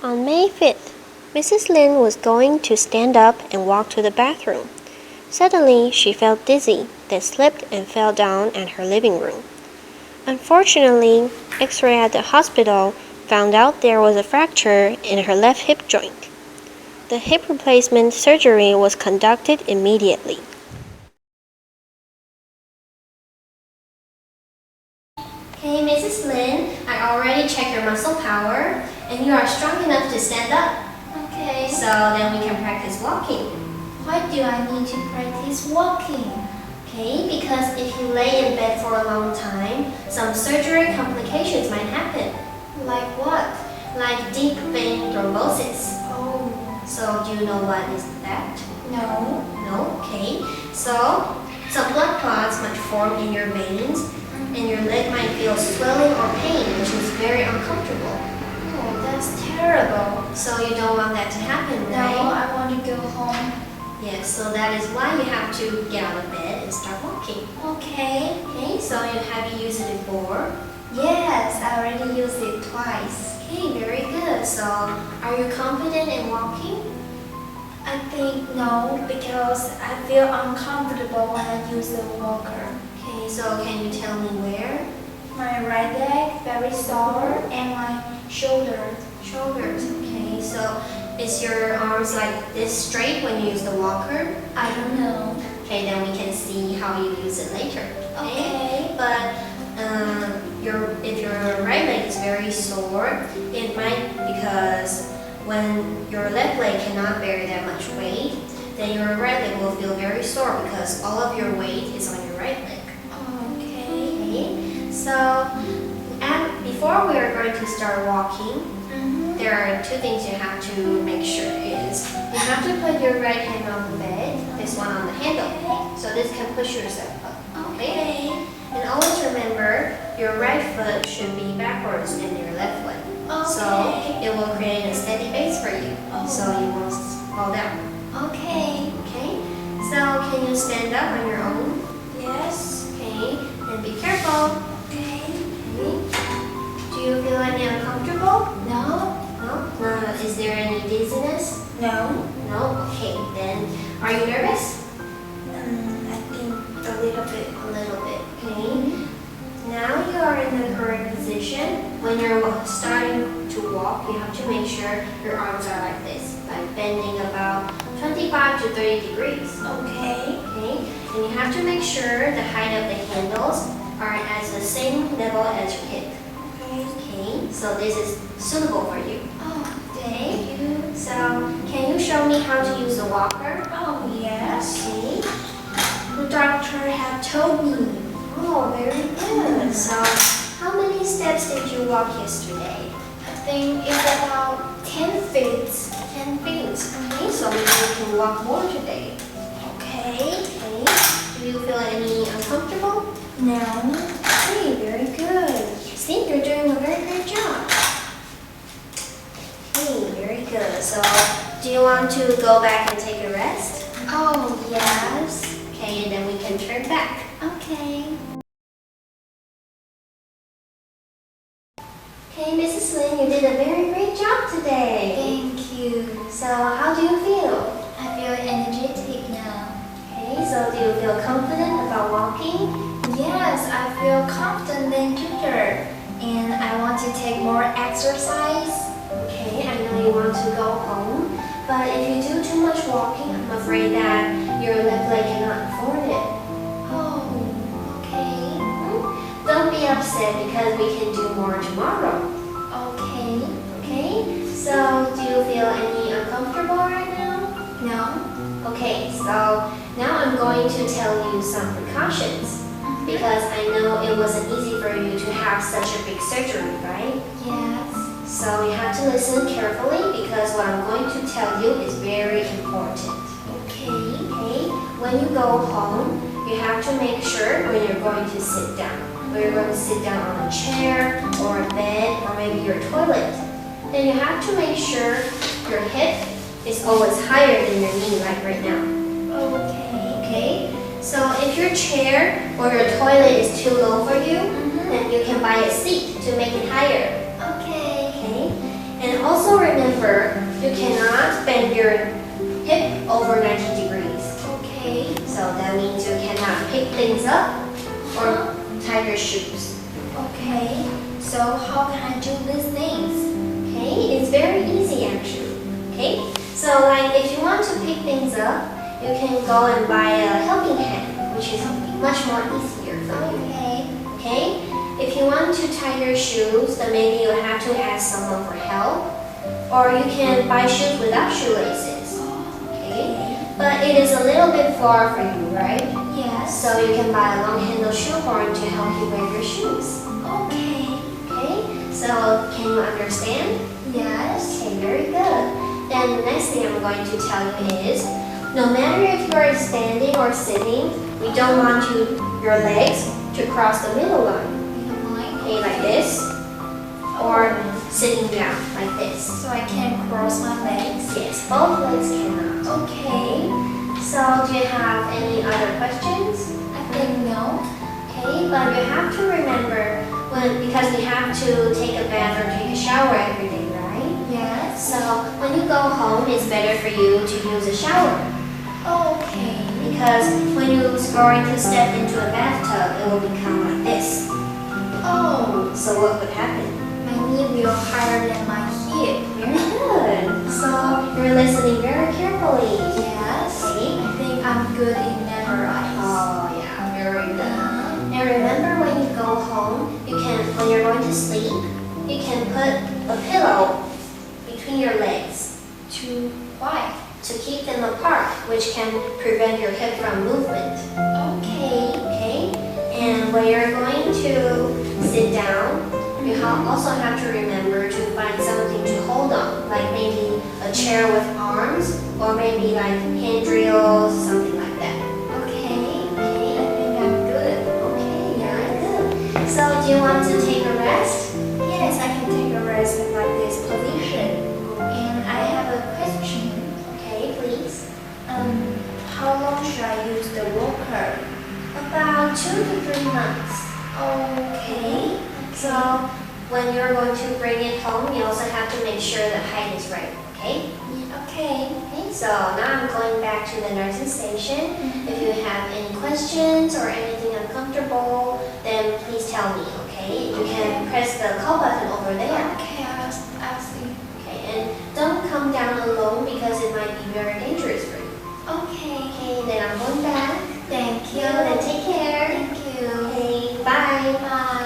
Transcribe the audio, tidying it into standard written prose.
On May 5th, Mrs. Lin was going to stand up and walk to the bathroom. Suddenly, she felt dizzy, then slipped and fell down at her living room. Unfortunately, X-ray at the hospital found out there was a fracture in her left hip joint. The hip replacement surgery was conducted immediately. Okay, Mrs. Lin, I already checked your muscle power, and you are strong enough to stand up. Okay. So then we can practice walking. Why do I need to practice walking? Okay, because if you lay in bed for a long time, some surgery complications might happen. Like what? Like deep vein thrombosis. Oh, So do you know what is that? no. No? Okay. So some blood clots might form in your veins, and your leg might feel swelling or pain, which is very uncomfortable. Oh, that's terrible. So you don't want that to happen, No, right? I want to go home. Yes, so that is why you have to get out of bed and start walking. Okay. Okay, so have you used it before? Yes, I already used it twice. Okay, very good. So are you confident in walking? I think no, because I feel uncomfortable when I use the walker. Okay, so can you tell me where? My right leg very sore and my shoulder. Shoulders. Okay, so is your arms like this straight when you use the walker? I don't know. Okay, then we can see how you use it later. Okay. But if your right leg is very sore, it might because when your left leg cannot bear that much weight, then your right leg will feel very sore because all of your weight is on your right leg. Okay. Okay, so before we are going to start walking, there are two things you have to make sure is you have to put your right hand on the bed, this one on the handle, so this can push yourself up. Okay. And always remember your right foot should be backwards than your left foot. So Okay. it will create a steady base for you, so you won't fall down. Okay. Okay, so can you stand up on your own? Yes. Okay, and be careful. Okay. Okay. Do you feel any uncomfortable? No. No? Is there any dizziness? No. No? Okay, then are you nervous? I think a little bit. A little bit, okay? Now you are in the correct position. When you're starting to walk, you have to make sure your arms are like this, like bending about 25 to 30 degrees. Okay. Okay? And you have to make sure the height of the handles are at the same level as your hip. Okay. Okay? So this is suitable for you. Oh, thank you. So can you show me how to use the walker? Oh, yes. Okay. The doctor had told me. Oh, very good. So how many steps did you walk yesterday? I think it's about 10 feet. 10 feet. Okay, so maybe you can walk more today. Okay. Okay. Do you feel any uncomfortable? No. Okay, very good. See, you're doing a very great job. Okay, very good. So do you want to go back and take a rest? Oh, yes. Okay, and then we can turn back. Okay. Okay, Mrs. Lin, you did a very great job today. Thank you. So how do you feel? I feel energetic now. Okay, so do you feel confident about walking? Yes, I feel confident than tutor. And I want to take more exercise. Okay, I know you want to go home, but if you do too much walking, I'm afraid that your left leg cannot afford it. Oh, okay. Don't be upset because we can do more tomorrow. Okay. Okay, so do you feel any uncomfortable right now? No. Okay, so now I'm going to tell you some precautions because I know it wasn't easy for you to have such a big surgery, right? Yes. So you have to listen carefully because what I'm going to tell you is very important. Okay. Okay, when you go home, you have to make sure when you're going to sit down. Whether you're going to sit down on a chair or a bed or maybe your toilet. Then you have to make sure your hip is always higher than your knee like right now. Okay. Okay? So if your chair or your toilet is too low for you, then you can buy a seat to make it higher. Okay. Okay? And also remember You cannot bend your hip over 90 degrees. Okay. So that means you cannot pick things up or tie your shoes. Okay. So how can I do these things? Okay, it's very easy actually. Okay, so like if you want to pick things up, you can go and buy a helping hand, which is much more easier for you. Okay. Okay, if you want to tie your shoes, then maybe you have to ask someone for help, or you can buy shoes without shoelaces. Okay, but it is a little bit far for you, right? Yes. So you can buy a long-handled shoehorn to help you wear your shoes. Okay. Okay, so can you understand? Yes. Okay, very good. Then the next thing I'm going to tell you is, no matter if you are standing or sitting, we don't want your legs to cross the middle line. Okay, like this, or sitting down like this. So I can cross my legs? Yes, both legs cannot. Okay. So do you have any other questions? I think no. Okay, but you have to remember because we have to take a bath or take a shower every day, right? Yes. So when you go home, it's better for you to use a shower. Okay. Because when you're going to step into a bathtub, it will become like this. Oh, So what would happen? my knee will higher than my hip. Very good. So you're listening very carefully. Yes. Okay. I think I'm good in memorize. Oh yeah, very good. Now remember when you go home, when you're going to sleep, you can put a pillow between your legs Why? to keep them apart, which can prevent your hip from movement. Okay. Okay? And when you're going to sit down, you also have to remember to find something to hold on, like maybe a chair with arms, or maybe like hand drills, something like that. Okay. Okay? I think I'm good. Okay, very good. So do you want to take a rest? Yes, I can take a rest in like this position. And I have a question. Okay, please. How long should I use the walker? About 2 to 3 months. Okay. So when you're going to bring it home, you also have to make sure the height is right. Okay? Okay. Okay, so now I'm going back to the nursing station. If you have any questions or anything uncomfortable, then please tell me, okay? You can press the call button over there. Okay, I'll see. Okay, and don't come down alone because it might be very dangerous for you. Okay. Okay, then I'm going back. Thank you. Then take care. Thank you. Okay, bye. Bye.